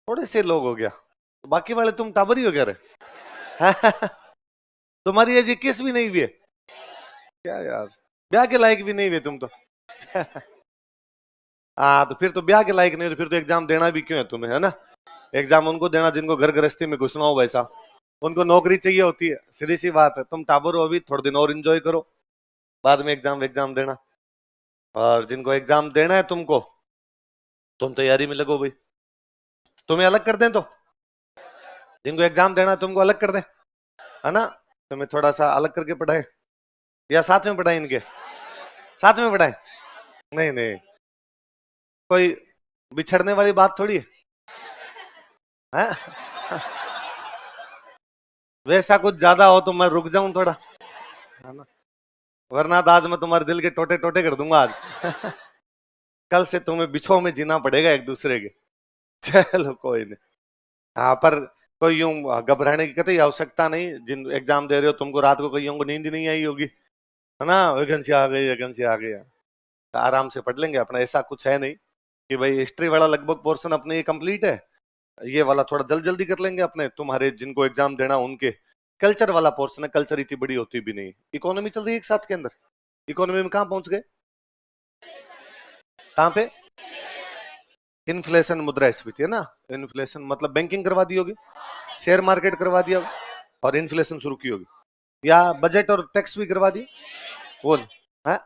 थोड़े से लोग हो गया, तो बाकी वाले तुम टाबर ही हो गया रे। तुम्हारी एज 21 भी नहीं हुई है क्या यार? ब्याह के लायक भी नहीं हुए तुम तो। हाँ तो फिर तो ब्याह के लायक नहीं, तो फिर तो एग्जाम देना भी क्यों है तुम्हें, है ना? एग्जाम उनको देना जिनको घर गृहस्थी में घुसना हो वैसा, उनको नौकरी चाहिए होती है, सीधी सी बात है। तुम टाबर हो, अभी थोड़े दिन और एंजॉय करो, बाद में एग्जाम एग्जाम देना। और जिनको एग्जाम देना है तुमको, तुम तैयारी में लगो भाई। तुम्हें अलग कर दें तो, जिनको एग्जाम देना है तुमको अलग कर दें, है ना? तुम्हें थोड़ा सा अलग करके पढ़ाए, या साथ में पढ़ाए इनके, साथ में पढ़ाए? नहीं नहीं, कोई बिछड़ने वाली बात थोड़ी है। वैसा कुछ ज्यादा हो तो मैं रुक जाऊं थोड़ा, है ना? वरना तो आज मैं तुम्हारे दिल के टोटे टोटे कर दूंगा आज। कल से तुम्हें बिछो में जीना पड़ेगा एक दूसरे के। चलो कोई नहीं। हाँ पर कोई यूं घबराने की कतई आवश्यकता नहीं, जिन एग्जाम दे रहे हो तुमको रात को कईयों को नींद ही नहीं आई होगी, है ना? वैकेंसी आ गई, वैकेंसी आ गई, तो आराम से पढ़ लेंगे अपना। ऐसा कुछ है नहीं कि भाई हिस्ट्री वाला लगभग पोर्शन अपने ये कंप्लीट है, ये वाला थोड़ा जल्दी जल्दी कर लेंगे अपने, तुम्हारे जिनको एग्जाम देना उनके। कल्चर वाला पोर्शन है, कल्चर इतनी बड़ी होती भी नहीं। इकोनॉमी चल रही है एक साथ के अंदर, इकोनॉमी में कहाँ पहुंच गए? कहाँ पे? इन्फ्लेशन मुद्रास्फीति है ना, इन्फ्लेशन मतलब बैंकिंग करवा दी होगी, शेयर मार्केट करवा दिया होगा, और इन्फ्लेशन शुरू की होगी, या बजट और टैक्स भी करवा दिए, वो है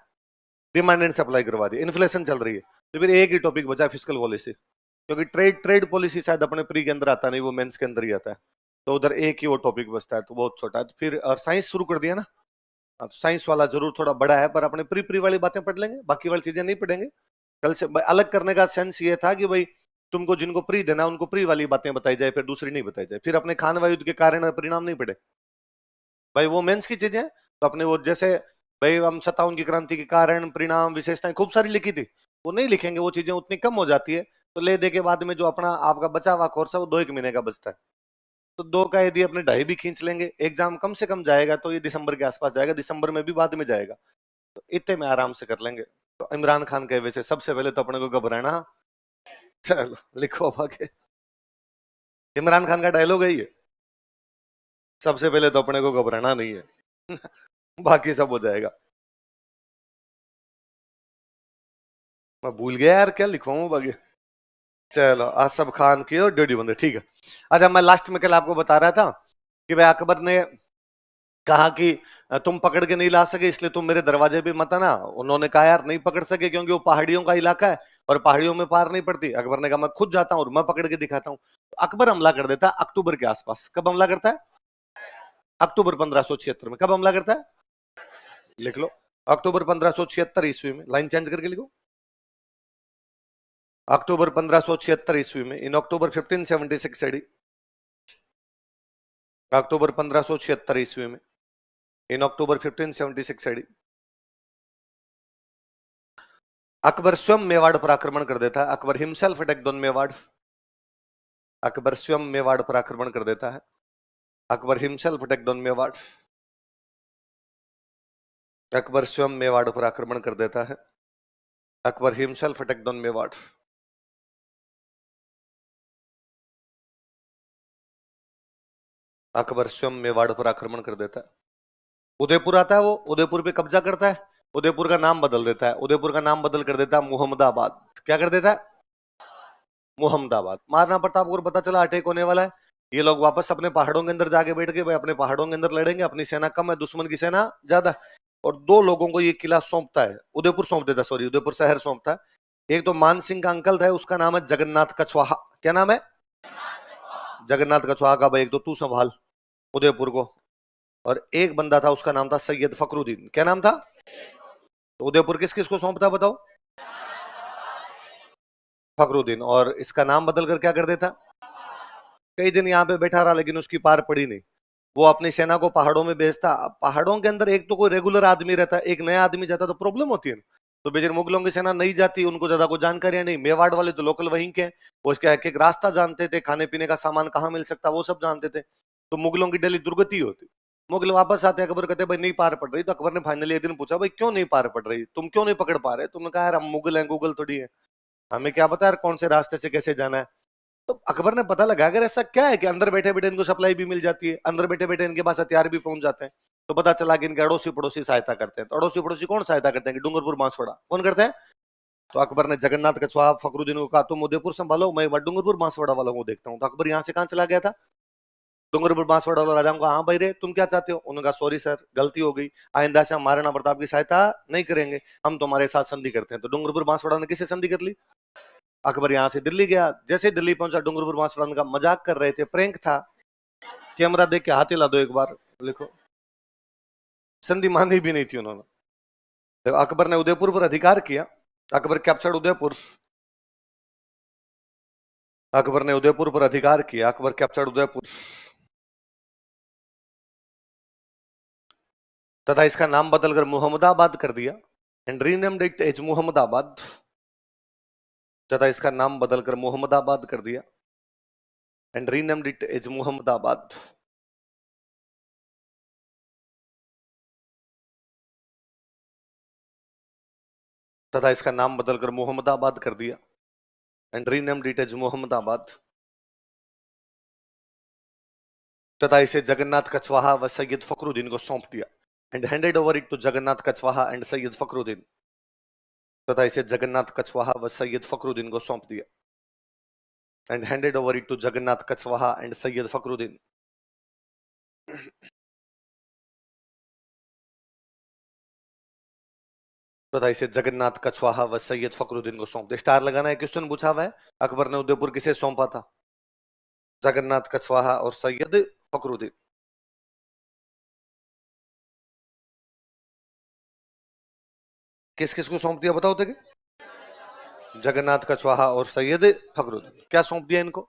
डिमांड एंड सप्लाई करवा दी, इन्फ्लेशन चल रही है। तो फिर एक ही टॉपिक बचा है, फिस्कल पॉलिसी, क्योंकि ट्रेड ट्रेड पॉलिसी शायद अपने प्री के अंदर आता नहीं, वो मेंस के अंदर ही आता है। तो उधर एक ही वो टॉपिक बचता है, तो बहुत छोटा है। तो फिर और साइंस शुरू कर दिया ना, हाँ, तो साइंस वाला जरूर थोड़ा बड़ा है, पर अपने प्री प्री वाली बातें पढ़ लेंगे, बाकी वाली चीजें नहीं पढ़ेंगे। कल से अलग करने का सेंस ये था कि भाई तुमको जिनको प्री देना उनको प्री वाली बातें बताई जाए, फिर दूसरी नहीं बताई जाए। फिर अपने खान वायुद्ध के कारण और परिणाम नहीं पढ़े भाई, वो मेंस की चीजें हैं। तो अपने वो जैसे भाई हम 57 की क्रांति के कारण परिणाम विशेषताएं खूब सारी लिखी थी, वो नहीं लिखेंगे, वो चीजें उतनी कम हो जाती है। तो ले दे के बाद में जो अपना आपका बचा हुआ कोर्स है वो 2 एक महीने का बचता है, तो 2 का यदि अपने 2.5 भी खींच लेंगे, एग्जाम कम से कम जाएगा तो ये दिसंबर के आसपास जाएगा, दिसंबर में भी बाद में जाएगा, तो इतने में आराम से कर लेंगे। तो इमरान खान के वैसे सबसे पहले तो अपने को घबराना, चलो लिखो आगे, इमरान खान का डायलॉग है ये, सबसे पहले तो अपने को घबराना नहीं है। बाकी सब हो जाएगा। मैं भूल गया यार क्या लिखवाऊं बाकी। चलो आसफ खान की और ड्यूडी बंदे, ठीक है। अच्छा मैं लास्ट में कल आपको बता रहा था कि भाई अकबर ने कहा कि तुम पकड़ के नहीं ला सके इसलिए तुम मेरे दरवाजे पे मत आना। उन्होंने कहा यार नहीं पकड़ सके क्योंकि वो पहाड़ियों का इलाका है और पहाड़ियों में पार नहीं पड़ती। अकबर ने कहा मैं खुद जाता हूँ और मैं पकड़ के दिखाता हूँ। अकबर हमला कर देता है अक्टूबर के आसपास। कब हमला करता है? अक्टूबर 1576 में। कब हमला करता है? लिख लो, अक्टूबर 1576 ईस्वी में, लाइन चेंज करके लिखो, अक्टूबर 1576 ईस्वी में। इन अक्टूबर 1576 एडी, अक्टूबर 1576 ईस्वी में, इन अक्टूबर 1576 एडी अकबर स्वयं मेवाड़ पर आक्रमण कर देता है। Akbar himself attacked on Mewar, Akbar स्वयं मेवाड़ पर आक्रमण कर देता है। Akbar himself attacked on Mewar, Akbar स्वयं मेवाड़ पर आक्रमण कर देता है। Akbar himself attacked on Mewar, Akbar स्वयं मेवाड़ पर आक्रमण कर देता है। उदयपुर आता है, वो उदयपुर पे कब्जा करता है, उदयपुर का नाम बदल देता है, उदयपुर का नाम बदल कर देता है मुहम्मदाबाद। क्या कर देता है? मुहम्मदाबाद। महाराणा प्रताप को पता चला अटैक होने वाला है, ये लोग वापस अपने पहाड़ों के अंदर जाके बैठ गए, भाई अपने पहाड़ों के अंदर लड़ेंगे, अपनी सेना कम है, दुश्मन की सेना ज्यादा। और 2 लोगों को ये किला सौंपता है, उदयपुर सौंप देता है, सॉरी उदयपुर शहर सौंपता है। एक तो मान सिंह का अंकल था, उसका नाम है जगन्नाथ कछवाहा। क्या नाम है? जगन्नाथ कछवाहा का भाई एक तो तू संभाल उदयपुर को। और एक बंदा था उसका नाम था सैयद फखरुद्दीन। क्या नाम था? तो उदयपुर किस किस को सौंपता बताओ? फखरुद्दीन। और इसका नाम बदल कर क्या कर देता? कई दिन यहाँ पे बैठा रहा लेकिन उसकी पार पड़ी नहीं, वो अपनी सेना को पहाड़ों में भेजता। पहाड़ों के अंदर एक तो कोई रेगुलर आदमी रहता, एक नया आदमी जाता तो प्रॉब्लम होती है। तो बेचारे मुगलों की सेना नहीं जाती, उनको ज्यादा कोई जानकारियां नहीं। मेवाड़ वाले तो लोकल वहीं के, वो इसका एक एक रास्ता जानते थे, खाने पीने का सामान कहाँ मिल सकता वो सब जानते थे। तो मुगलों की डेली दुर्गति होती। मुगल वापस आते, अकबर कहते भाई नहीं पार पड़ रही। तो अकबर ने फाइनली एक दिन पूछा भाई क्यों नहीं पार पड़ रही, तुम क्यों नहीं पकड़ पा रहे? तुमने कहा यार हम मुगल हैं, गूगल थोड़ी है, हमें क्या पता यार कौन से रास्ते से कैसे जाना है। तो अकबर ने पता लगा अगर ऐसा क्या है कि अंदर बैठे बैठे इनको सप्लाई भी मिल जाती है, अंदर बैठे बैठे इनके पास हथियार भी पहुंच जाते हैं, तो पता चला कि इनके अड़ोसी पड़ोसी सहायता करते हैं। तो अड़ोसी पड़ोसी कौन सहायता करते हैं कि डूंगरपुर बांसवाड़ा कौन करते हैं? तो अकबर ने जगन्नाथ कछवाहा फखरुद्दीन को कहा तुम उदयपुर संभालो, मैं डूंगरपुर बांसवाड़ा वालों को देखता हूँ। तो अकबर यहाँ से कहाँ चला गया था? डूंगरपुर बांसवाड़ा वाला राजा को, हाँ भाई रे तुम क्या चाहते हो? उन्होंने कहा सॉरी सर गलती हो गई, आइंदा से हम महाराणा प्रताप की सहायता नहीं करेंगे, हम तुम्हारे साथ संधि करते हैं। तो डूंगरपुर बांसवाड़ा ने किससे संधि कर ली? अकबर यहाँ से दिल्ली गया, जैसे दिल्ली पहुंचा डूंगरपुर बांसवाड़ा का मजाक कर रहे थे, प्रैंक था। कैमरा देख के हाथ हिला दो एक बार, लिखो संधि मानी भी नहीं थी उन्होंने। तो अकबर ने उदयपुर पर अधिकार किया, अकबर कैप्चर्ड उदयपुर, अकबर ने उदयपुर पर अधिकार किया, अकबर कैप्चर्ड उदयपुर तथा इसका नाम बदलकर मुहम्मदाबाद कर दिया and renamed it as Muhammadabad, तथा इसका नाम बदलकर मुहम्मदाबाद कर दिया and renamed it as Muhammadabad. तथा इसका नाम बदलकर मुहम्मदाबाद कर दिया and renamed it as Muhammadabad. तथा इसे जगन्नाथ कछवाहा व सैयद फखरुद्दीन को सौंप दिया and handed over it to Jagannath Kachhwaha and Syed Fakhruddin. तथा इसे जगन्नाथ कछवाहा व सैयद फखरुद्दीन को सौंप दिया and handed over it to Jagannath Kachhwaha and Syed Fakhruddin. तथा इसे जगन्नाथ कछवाहा व सैयद फखरुद्दीन को सौंप दिया। स्टार लगाना है, क्वेश्चन पूछा हुआ है अकबर ने उदयपुर किसे सौंपा था? जगन्नाथ कछवाहा और सैयद फखरुद्दीन। किस किस को सौंप दिया बताओ थे? जगन्नाथ कछवाहा और सैयद फखरुद्दीन। क्या सौंप दिया इनको?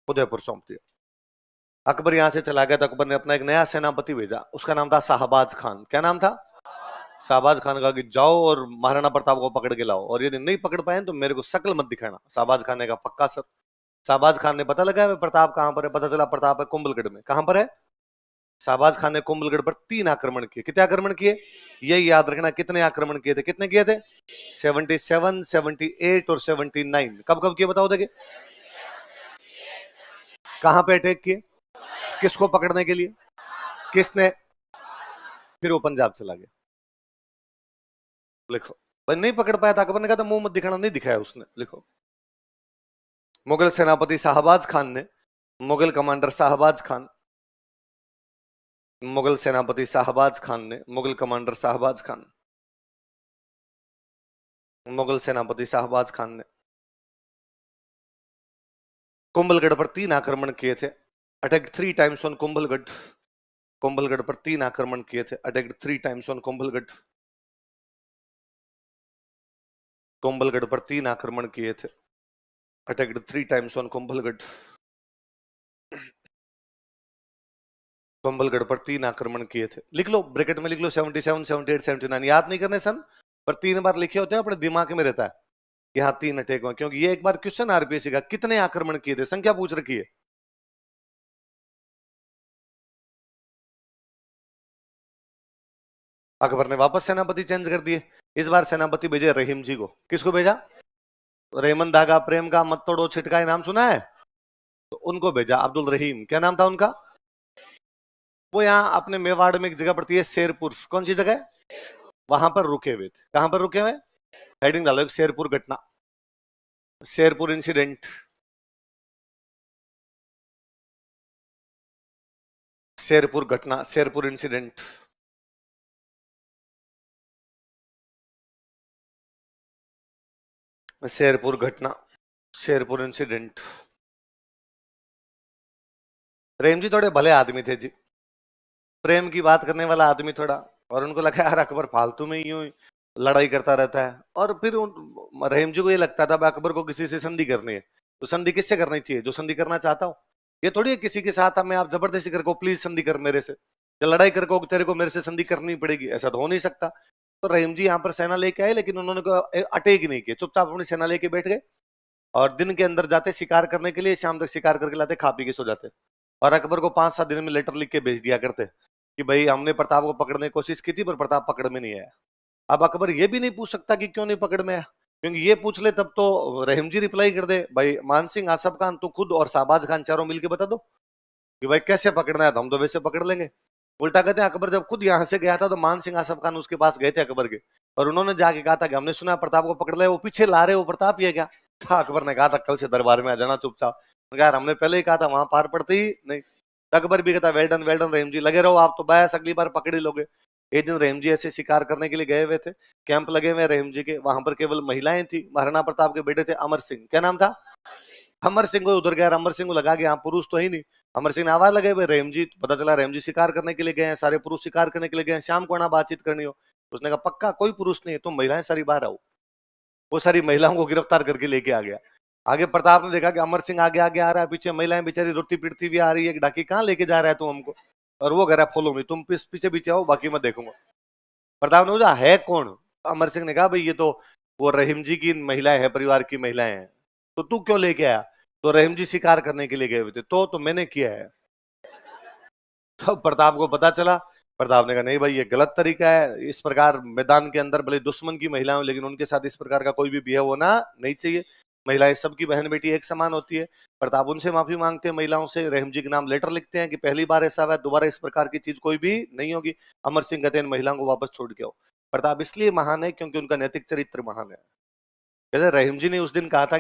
उदयपुर सौंप दिया। अकबर यहां से चला गया तो अकबर ने अपना एक नया सेनापति भेजा, उसका नाम था शाहबाज खान। क्या नाम था? शाहबाज खान कहा कि जाओ और महाराणा प्रताप को पकड़ के लाओ, और यदि नहीं पकड़ पाए तो मेरे को शक्ल मत दिखाना। शाहबाज खान ने कहा पक्का सर। शाहबाज खान ने पता लगा प्रताप कहां पर है, पता चला प्रताप है कुंभलगढ़ में। कहां पर है? शाहबाज खान ने कुंभलगढ़ पर 3 आक्रमण किए। कितने आक्रमण किए? ये याद रखना, कितने आक्रमण किए थे? कितने किए थे? 77, 78 और 79। कब कब किए बताओ देखिए। कहां पे अटैक किए? किसको पकड़ने के लिए? किसने? फिर वो पंजाब चला गया। लिखो भाई, नहीं पकड़ पाया था अकबर ने कहा था मुंह मत दिखाना, नहीं दिखाया उसने। लिखो मुगल सेनापति शाहबाज खान ने, मुगल कमांडर शाहबाज खान, मुगल सेनापति शाहबाज खान ने, मुगल कमांडर शाहबाज खान, मुगल सेनापति शाहबाज खान ने कुंभलगढ़ पर 3 आक्रमण किए थे। Attacked 3 times on Kumbhalgarh. Kumbhalgarh पर 3 आक्रमण किए थे। Attacked 3 times on Kumbhalgarh. Kumbhalgarh पर 3 आक्रमण किए थे। Attacked 3 times on Kumbhalgarh. Kumbhalgarh पर 3 आक्रमण किए थे। लिख लो, ब्रैकेट में लिख लो 77, 78, 79। याद नहीं करने सन, पर 3 बार लिखे होते हैं, अपने दिमाग में रहता है कि हाँ 3 अटैक हुए, क्योंकि ये एक बार क्वेश्चन आरपीएससी का कितने आक्रमण किए थे, संख्या पूछ रखी है। अकबर ने वापस सेनापति चेंज कर दिए। इस बार सेनापति भेजे रहीम जी को। किसको भेजा? रेमन धागा प्रेम का मत तोड़ो छिटका, नाम सुना है? तो उनको भेजा, अब्दुल रहीम। क्या नाम था उनका? वो यहाँ अपने मेवाड़ में एक जगह पड़ती है शेरपुर। कौन सी जगह? वहां पर रुके हुए थे। कहां पर रुके हुए? हेडिंग डालो एक, शेरपुर घटना, शेरपुर इंसिडेंट, शेरपुर घटना, शेरपुर इंसिडेंट। शेरपुर घटना, शेरपुर इंसिडेंट। प्रेम जी थोड़े भले आदमी थे जी, प्रेम की बात करने वाला आदमी थोड़ा, और उनको लगा यार अकबर फालतू में यूं लड़ाई करता रहता है। और फिर रहीम जी को ये लगता था अकबर को किसी से संधि करनी है, तो संधि किससे करनी चाहिए? जो संधि करना चाहता हूं। ये थोड़ी है किसी के साथ मैं आप जबरदस्ती करके प्लीज संधि कर मेरे से, या लड़ाई करके तेरे को मेरे से संधि करनी पड़ेगी, ऐसा तो हो नहीं सकता। तो रहीम जी यहाँ पर सेना लेके आए, लेकिन उन्होंने अटैक नहीं किया, चुपचाप अपनी सेना लेके बैठ गए और दिन के अंदर जाते शिकार करने के लिए, शाम तक शिकार करके लाते, खा पी के सो जाते। और अकबर को 5-7 दिन में लेटर लिख के भेज दिया करते कि भाई हमने प्रताप को पकड़ने की कोशिश की थी पर प्रताप पकड़ में नहीं आया। अब अकबर ये भी नहीं पूछ सकता कि क्यों नहीं पकड़ में आया, क्योंकि ये पूछ ले तब तो रहीम जी रिप्लाई कर दे, भाई मान सिंह, आसफ खान, तू खुद और शाहबाज खान चारों मिलके बता दो कि भाई कैसे पकड़ना है, तो हम तो वैसे पकड़ लेंगे। उल्टा कहते हैं अकबर जब खुद यहाँ से गया था तो मान सिंह आसफ खान उसके पास गए थे अकबर के, और उन्होंने जाके कहा था कि हमने सुना प्रताप को पकड़ लिया, वो पीछे ला रहे, वो प्रताप ही है क्या? था अकबर ने कहा था कल से दरबार में आ जाना चुपचाप। यार हमने पहले ही कहा था, वहां पार पड़ते ही नहीं। अकबर भी कहता वेल डन रहीम जी, लगे रहो आप तो बस अगली बार पकड़ ही लोगे। एक दिन रहीम जी ऐसे शिकार करने के लिए गए हुए थे, कैंप लगे हुए रहीम जी के, वहां पर केवल महिलाएं थी। महाराणा प्रताप के बेटे थे अमर सिंह, क्या नाम था? अमर सिंह को उधर गया, अमर सिंह को लगा कि यहाँ पुरुष तो ही नहीं। अमर सिंह ने आवाज लगाई, भाई रहीम जी, पता चला रहीम जी शिकार करने के लिए गए हैं, सारे पुरुष शिकार करने के लिए गए हैं, शाम को आना बातचीत करनी हो। उसने कहा पक्का कोई पुरुष नहीं है, तुम महिलाएं सारी बाहर आओ। वो सारी महिलाओं को गिरफ्तार करके लेके आ गया। आगे प्रताप ने देखा कि अमर सिंह आगे आगे आ रहा है, पीछे महिलाएं बेचारी रोटी पीटती हुई आ रही है, डाकी कहाँ लेके जा रहा है तू हमको? और वो कह रहा है फॉलो मी, तुम पीछे पीछे आओ, बाकी मैं देखूंगा। प्रताप ने पूछा है कौन? अमर सिंह ने कहा भाई ये तो वो रहीम जी की महिलाएं हैं, परिवार की महिलाएं हैं। तो तू क्यों लेके आया? तो रहीम जी शिकार करने के लिए गए हुए थे, तो मैंने किया है। तो प्रताप को पता चला। प्रताप ने कहा नहीं भाई ये गलत तरीका है, इस प्रकार मैदान के अंदर भले दुश्मन की महिला हो लेकिन उनके साथ इस प्रकार का कोई भी बिहेव होना नहीं चाहिए। महिलाएं सबकी बहन बेटी एक समान होती है। प्रताप उनसे माफी मांगते हैं, महिलाओं से, रहीम जी के नाम लेटर लिखते हैं कि पहली बार ऐसा हुआ, दोबारा इस प्रकार की चीज कोई भी नहीं होगी। अमर सिंह कहते हैं महिलाओं को वापस छोड़ के आओ। प्रताप इसलिए महान है क्योंकि उनका नैतिक चरित्र महान है। कहते रहीम जी ने उस दिन कहा था कि